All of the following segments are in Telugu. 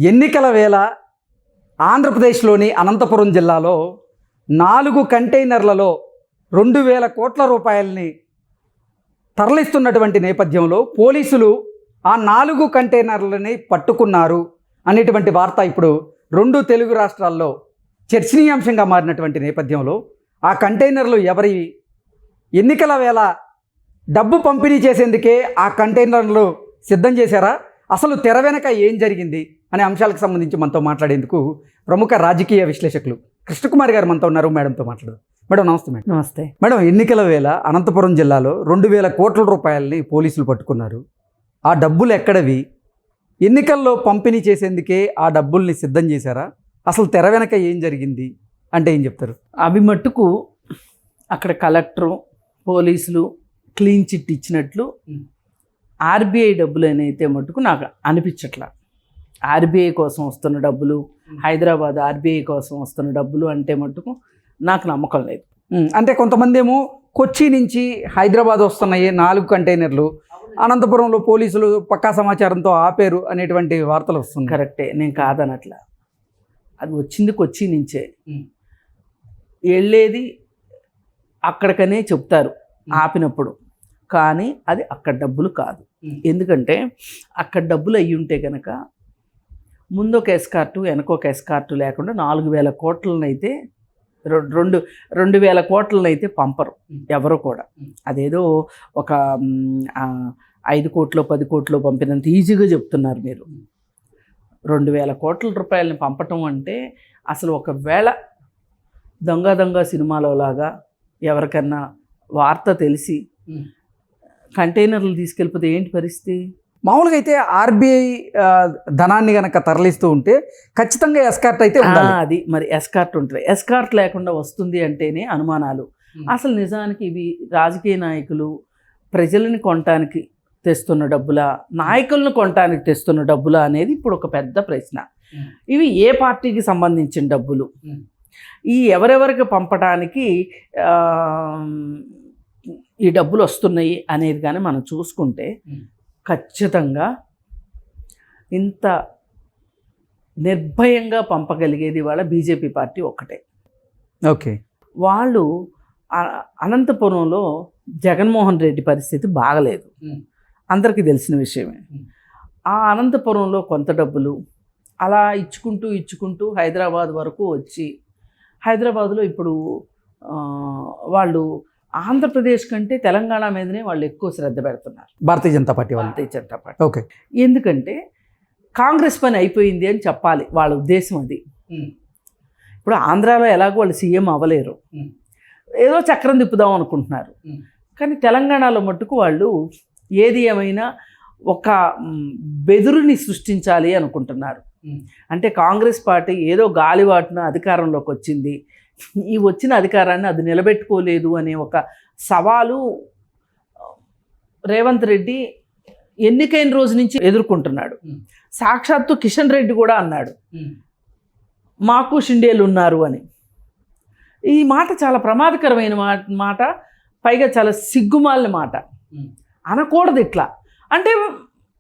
ఎన్నికల వేళ ఆంధ్రప్రదేశ్లోని అనంతపురం జిల్లాలో 4 కంటైనర్లలో 2,000 కోట్ల రూపాయలని తరలిస్తున్నటువంటి నేపథ్యంలో పోలీసులు ఆ 4 కంటైనర్లని పట్టుకున్నారు అనేటువంటి వార్త ఇప్పుడు 2 తెలుగు రాష్ట్రాల్లో చర్చనీయాంశంగా మారినటువంటి నేపథ్యంలో ఆ కంటైనర్లు ఎవరి ఎన్నికల వేళ డబ్బు పంపిణీ చేసేందుకే ఆ కంటైనర్లు సిద్ధం చేశారా, అసలు తెర వెనక ఏం జరిగింది అనే అంశాలకు సంబంధించి మనతో మాట్లాడేందుకు ప్రముఖ రాజకీయ విశ్లేషకులు కృష్ణకుమార్ గారు మనతో ఉన్నారు. మేడంతో మాట్లాడదాం. మేడం నమస్తే. మేడం నమస్తే. మేడం, ఎన్నికల వేళ అనంతపురం జిల్లాలో 2,000 కోట్ల రూపాయలని పోలీసులు పట్టుకున్నారు. ఆ డబ్బులు ఎక్కడవి? ఎన్నికల్లో పంపిణీ చేసేందుకే ఆ డబ్బుల్ని సిద్ధం చేశారా? అసలు తెర వెనక ఏం జరిగింది అంటే ఏం చెప్తారు? అవి మట్టుకు అక్కడ కలెక్టరు పోలీసులు క్లీన్ చిట్ ఇచ్చినట్లు ఆర్బీఐ డబ్బులు అయితే మట్టుకు నాకు అనిపించట్లా. ఆర్బీఐ కోసం వస్తున్న డబ్బులు, హైదరాబాద్ ఆర్బీఐ కోసం వస్తున్న డబ్బులు అంటే మట్టుకు నాకు నమ్మకం లేదు. అంటే కొంతమంది ఏమో కొచ్చి నుంచి హైదరాబాద్ వస్తున్నాయి 4 కంటైనర్లు, అనంతపురంలో పోలీసులు పక్కా సమాచారంతో ఆపేరు అనేటువంటి వార్తలు వస్తున్నాయి. కరెక్టే, నేను కాదనట్లా. అది వచ్చింది కొచ్చి నుంచే, వెళ్ళేది అక్కడికనే చెప్తారు ఆపినప్పుడు, కానీ అది అక్కడ డబ్బులు కాదు. ఎందుకంటే అక్కడ డబ్బులు అయ్యి ఉంటే కనుక ముందు ఒక ఎస్కార్టు వెనక ఒక ఎస్కార్టు లేకుండా 4,000 కోట్లనైతే 2,000 కోట్లనైతే పంపరు ఎవరు కూడా. అదేదో ఒక 5 కోట్లు 10 కోట్లు పంపినంత ఈజీగా చెప్తున్నారు మీరు. 2,000 కోట్ల రూపాయలని పంపటం అంటే అసలు ఒకవేళ దొంగ సినిమాలో లాగా ఎవరికన్నా వార్త తెలిసి కంటైనర్లు తీసుకెళ్ళిపోతే ఏంటి పరిస్థితి? మామూలుగా అయితే ఆర్బీఐ ధనాన్ని కనుక తరలిస్తూ ఉంటే ఖచ్చితంగా ఎస్కార్ట్ అయితే ఉండాలి. అది మరి ఎస్కార్ట్ ఉంటుంది. ఎస్కార్ట్ లేకుండా వస్తుంది అంటేనే అనుమానాలు. అసలు నిజానికి ఇవి రాజకీయ నాయకులు ప్రజలని కొనటానికి తెస్తున్న డబ్బులా, నాయకులను కొనటానికి తెస్తున్న డబ్బులా అనేది ఇప్పుడు ఒక పెద్ద ప్రశ్న. ఇవి ఏ పార్టీకి సంబంధించిన డబ్బులు, ఈ ఎవరెవరికి పంపడానికి ఈ డబ్బులు వస్తున్నాయి అనేది కానీ మనం చూసుకుంటే ఖచ్చితంగా ఇంత నిర్భయంగా పంపగలిగేది వాళ్ళ బీజేపీ పార్టీ ఒక్కటే. ఓకే, వాళ్ళు అనంతపురంలో జగన్మోహన్ రెడ్డి పరిస్థితి బాగలేదు, అందరికీ తెలిసిన విషయమే. ఆ అనంతపురంలో కొంత డబ్బులు అలా ఇచ్చుకుంటూ హైదరాబాద్ వరకు వచ్చి, హైదరాబాద్లో ఇప్పుడు వాళ్ళు ఆంధ్రప్రదేశ్ కంటే తెలంగాణ మీదనే వాళ్ళు ఎక్కువ శ్రద్ధ పెడుతున్నారు, భారతీయ జనతా పార్టీ. ఓకే, ఎందుకంటే కాంగ్రెస్ పని అయిపోయింది అని చెప్పాలి వాళ్ళ ఉద్దేశం అది. ఇప్పుడు ఆంధ్రాలో ఎలాగో వాళ్ళు సీఎం అవ్వలేరు, ఏదో చక్రం తిప్పుదాం అనుకుంటున్నారు. కానీ తెలంగాణలో మట్టుకు వాళ్ళు ఏది ఏమైనా ఒక బెదురుని సృష్టించాలి అనుకుంటున్నారు. అంటే కాంగ్రెస్ పార్టీ ఏదో గాలివాటున అధికారంలోకి వచ్చింది, ఈ వచ్చిన అధికారాన్ని అది నిలబెట్టుకోలేదు అనే ఒక సవాలు రేవంత్ రెడ్డి ఎన్నికైన రోజు నుంచి ఎదుర్కొంటున్నాడు. సాక్షాత్తు కిషన్ రెడ్డి కూడా అన్నాడు మాకు షిండేలు ఉన్నారు అని. ఈ మాట చాలా ప్రమాదకరమైన మాట, పైగా చాలా సిగ్గుమాలిన మాట. అనకూడదు ఇట్లా. అంటే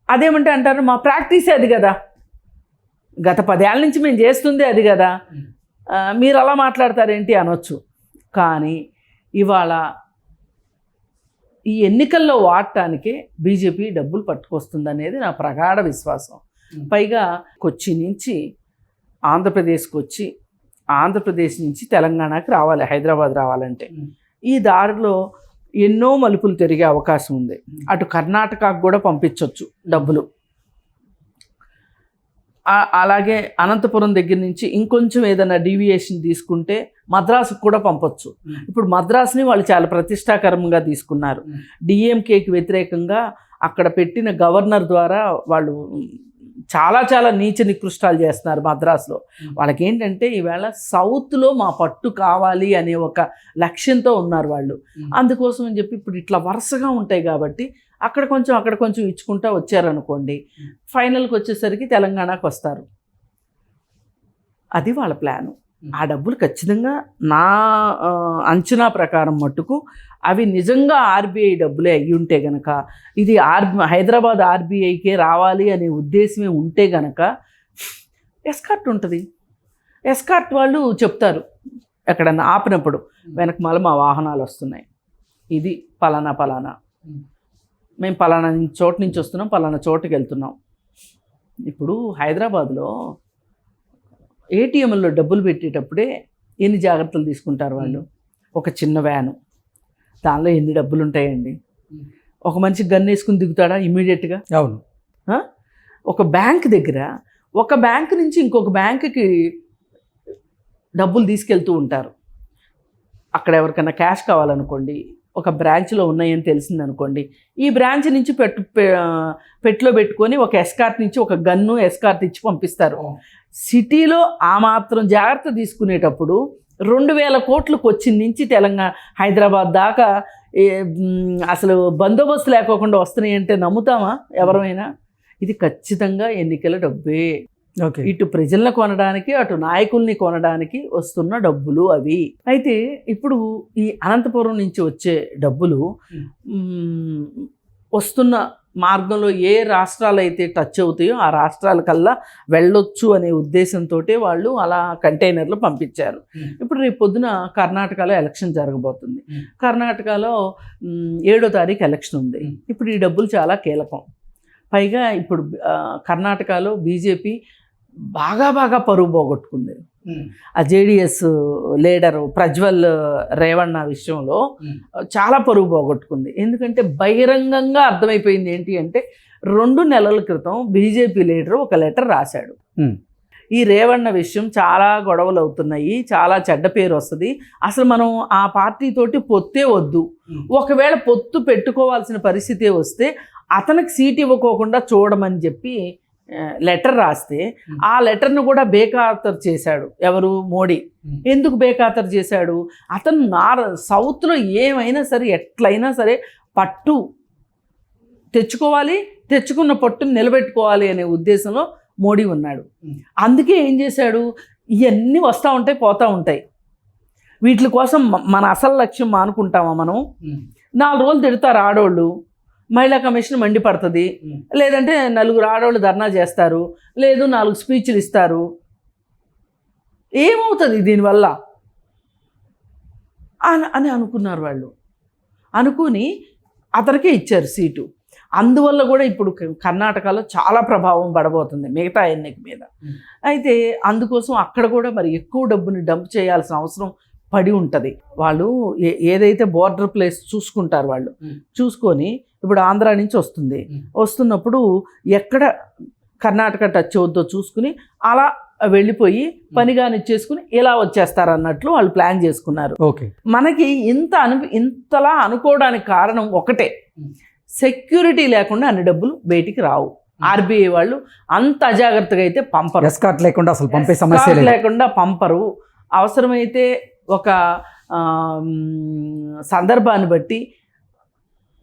అదేమంటే అంటారు మా ప్రాక్టీసే అది కదా, గత 10 ఏళ్ళ నుంచి మేము చేస్తుంది అది కదా, మీరు అలా మాట్లాడతారేంటి అనొచ్చు. కానీ ఇవాళ ఈ ఎన్నికల్లో వాడటానికే బీజేపీ డబ్బులు పట్టుకొస్తుంది అనేది నా ప్రగాఢ విశ్వాసం. పైగా కొచ్చి నుంచి ఆంధ్రప్రదేశ్కి వచ్చి, ఆంధ్రప్రదేశ్ నుంచి తెలంగాణకి రావాలి, హైదరాబాద్ రావాలంటే ఈ దారిలో ఎన్నో మలుపులు తిరిగే అవకాశం ఉంది. అటు కర్ణాటకకు కూడా పంపించవచ్చు డబ్బులు. అలాగే అనంతపురం దగ్గర నుంచి ఇంకొంచెం ఏదైనా డీవియేషన్ తీసుకుంటే మద్రాసుకు కూడా పంపొచ్చు. ఇప్పుడు మద్రాసుని వాళ్ళు చాలా ప్రతిష్టాకరంగా తీసుకున్నారు. డిఎంకేకి వ్యతిరేకంగా అక్కడ పెట్టిన గవర్నర్ ద్వారా వాళ్ళు చాలా నీచ నికృష్టాలు చేస్తున్నారు మద్రాసులో. వాళ్ళకి ఏంటంటే ఈవేళ సౌత్లో మా పట్టు కావాలి అనే ఒక లక్ష్యంతో ఉన్నారు వాళ్ళు. అందుకోసం అని చెప్పి ఇప్పుడు ఇట్లా వరుసగా ఉంటాయి కాబట్టి అక్కడ కొంచెం ఇచ్చుకుంటా వచ్చారనుకోండి, ఫైనల్కి వచ్చేసరికి తెలంగాణకు వస్తారు. అది వాళ్ళ ప్లాను. ఆ డబ్బులు ఖచ్చితంగా నా అంచనా ప్రకారం మట్టుకు అవి నిజంగా ఆర్బీఐ డబ్బులే అయ్యి ఉంటే గనక, ఇది హైదరాబాద్ ఆర్బీఐకే రావాలి అనే ఉద్దేశమే ఉంటే గనక ఎస్కార్ట్ ఉంటుంది. ఎస్కార్ట్ వాళ్ళు చెప్తారు ఎక్కడన్నా ఆపినప్పుడు, వెనకమాల మా వాహనాలు వస్తున్నాయి, ఇది పలానా పలానా, మేము పలానా చోటు నుంచి వస్తున్నాం, పలానా చోటుకి వెళ్తున్నాం. ఇప్పుడు హైదరాబాద్లో ఏటీఎంలో డబ్బులు పెట్టేటప్పుడే ఎన్ని జాగ్రత్తలు తీసుకుంటారు వాళ్ళు. ఒక చిన్న వ్యాను, దానిలో ఎన్ని డబ్బులు ఉంటాయండి. ఒక మనిషి గన్ వేసుకుని దిగుతాడా ఇమ్మీడియట్గా? అవును. ఒక బ్యాంక్ దగ్గర ఒక బ్యాంక్ నుంచి ఇంకొక బ్యాంకుకి డబ్బులు తీసుకెళ్తూ ఉంటారు. అక్కడ ఎవరికైనా క్యాష్ కావాలనుకోండి, ఒక బ్రాంచ్లో ఉన్నాయని తెలిసిందనుకోండి, ఈ బ్రాంచ్ నుంచి పెట్టులో పెట్టుకొని ఒక ఎస్కార్ట్ నుంచి ఒక గన్ను ఎస్కార్ట్ ఇచ్చి పంపిస్తారు. సిటీలో ఆ మాత్రం జాగ్రత్త తీసుకునేటప్పుడు 2,000 కోట్లకు వచ్చిన నుంచి తెలంగాణ హైదరాబాద్ దాకా అసలు బందోబస్తు లేకోకుండా వస్తున్నాయి అంటే నమ్ముతామా ఎవరైనా? ఇది ఖచ్చితంగా ఎన్నికల డబ్బే. ఓకే. ఇటు ప్రజలను కొనడానికి, అటు నాయకుల్ని కొనడానికి వస్తున్న డబ్బులు అవి. అయితే ఇప్పుడు ఈ అనంతపురం నుంచి వచ్చే డబ్బులు వస్తున్న మార్గంలో ఏ రాష్ట్రాలు అయితే టచ్ అవుతాయో ఆ రాష్ట్రాలకల్లా వెళ్ళొచ్చు అనే ఉద్దేశంతో వాళ్ళు అలా కంటైనర్లు పంపించారు. ఇప్పుడు రేపు పొద్దున కర్ణాటకలో ఎలక్షన్ జరగబోతుంది. కర్ణాటకలో 7వ తారీఖు ఎలక్షన్ ఉంది. ఇప్పుడు ఈ డబ్బులు చాలా కీలకం. పైగా ఇప్పుడు కర్ణాటకలో బీజేపీ బాగా పరువు పోగొట్టుకుంది. ఆ జేడిఎస్ లీడరు ప్రజ్వల్ రేవಣ್ణ విషయంలో చాలా పరువు పోగొట్టుకుంది. ఎందుకంటే బహిరంగంగా అర్థమైపోయింది ఏంటి అంటే 2 నెలల క్రితం బీజేపీ లీడరు ఒక లెటర్ రాశాడు. ఈ రేవಣ್ణ విషయం చాలా గొడవలు అవుతున్నాయి, చాలా చెడ్డ పేరు వస్తుంది, అసలు మనం ఆ పార్టీతోటి పొత్తే వద్దు, ఒకవేళ పొత్తు పెట్టుకోవాల్సిన పరిస్థితి వస్తే అతనికి సీట్ ఇవ్వకోకుండా చూడమని చెప్పి లెటర్ రాస్తే ఆ లెటర్ను కూడా బేఖాతరు చేశాడు. ఎవరు? మోడీ. ఎందుకు బేఖాతరు చేశాడు? అతను సౌత్లో ఏమైనా సరే ఎట్లయినా సరే పట్టు తెచ్చుకోవాలి, తెచ్చుకున్న పట్టును నిలబెట్టుకోవాలి అనే ఉద్దేశంలో మోడీ ఉన్నాడు. అందుకే ఏం చేశాడు, ఇవన్నీ వస్తూ ఉంటాయి పోతూ ఉంటాయి, వీటి కోసం మన అసలు లక్ష్యం మానుకుంటామా మనం? 4 రోజులు తిడతారు ఆడోళ్ళు, మహిళా కమిషన్ మండిపడుతుంది, లేదంటే 4 ఆడవాళ్ళు ధర్నా చేస్తారు, లేదు 4 స్పీచ్లు ఇస్తారు. ఏమవుతుంది దీనివల్ల అని అనుకున్నారు వాళ్ళు. అనుకుని అతనికే ఇచ్చారు సీటు. అందువల్ల కూడా ఇప్పుడు కర్ణాటకలో చాలా ప్రభావం పడబోతుంది మిగతా ఎన్నిక మీద. అయితే అందుకోసం అక్కడ కూడా మరి ఎక్కువ డబ్బుని డంప్ చేయాల్సిన అవసరం పడి ఉంటుంది. వాళ్ళు ఏదైతే బోర్డర్ ప్లేస్ చూసుకుంటారు వాళ్ళు, చూసుకొని ఇప్పుడు ఆంధ్రా నుంచి వస్తున్నప్పుడు ఎక్కడ కర్ణాటక టచ్ అవుద్దో చూసుకుని అలా వెళ్ళిపోయి పనిగానిచ్చేసుకుని ఇలా వచ్చేస్తారు అన్నట్లు వాళ్ళు ప్లాన్ చేసుకున్నారు. ఓకే. మనకి ఇంతలా అనుకోవడానికి కారణం ఒకటే, సెక్యూరిటీ లేకుండా అన్ని డబ్బులు బయటికి రావు. ఆర్బీఐ వాళ్ళు అంత అజాగ్రత్తగా అయితే పంపరు. ఎస్కార్ట్ లేకుండా అసలు పంపే సమస్య లేకుండా పంపరు. అవసరమైతే ఒక సందర్భాన్ని బట్టి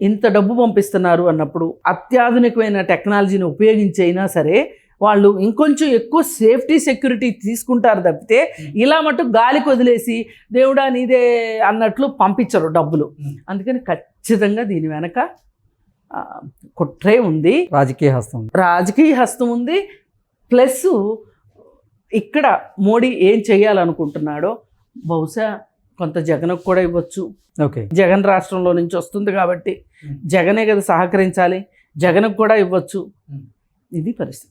ఇంత డబ్బు పంపిస్తున్నారు అన్నప్పుడు అత్యాధునికమైన టెక్నాలజీని ఉపయోగించి అయినా సరే వాళ్ళు ఇంకొంచెం ఎక్కువ సేఫ్టీ సెక్యూరిటీ తీసుకుంటారు తప్పితే ఇలా మటుకు గాలికి వదిలేసి దేవుడా నీదే అన్నట్లు పంపించరు డబ్బులు. అందుకని ఖచ్చితంగా దీని వెనక కుట్రే ఉంది, రాజకీయ హస్తం ఉంది. ప్లస్ ఇక్కడ మోడీ ఏం చేయాలనుకుంటున్నాడో బహుశా కొంత జగన్కు కూడా ఇవ్వచ్చు. ఓకే. జగన్ రాష్ట్రంలో నుంచి వస్తుంది కాబట్టి జగనే కదా సహకరించాలి, జగన్కు కూడా ఇవ్వచ్చు. ఇది పరిస్థితి.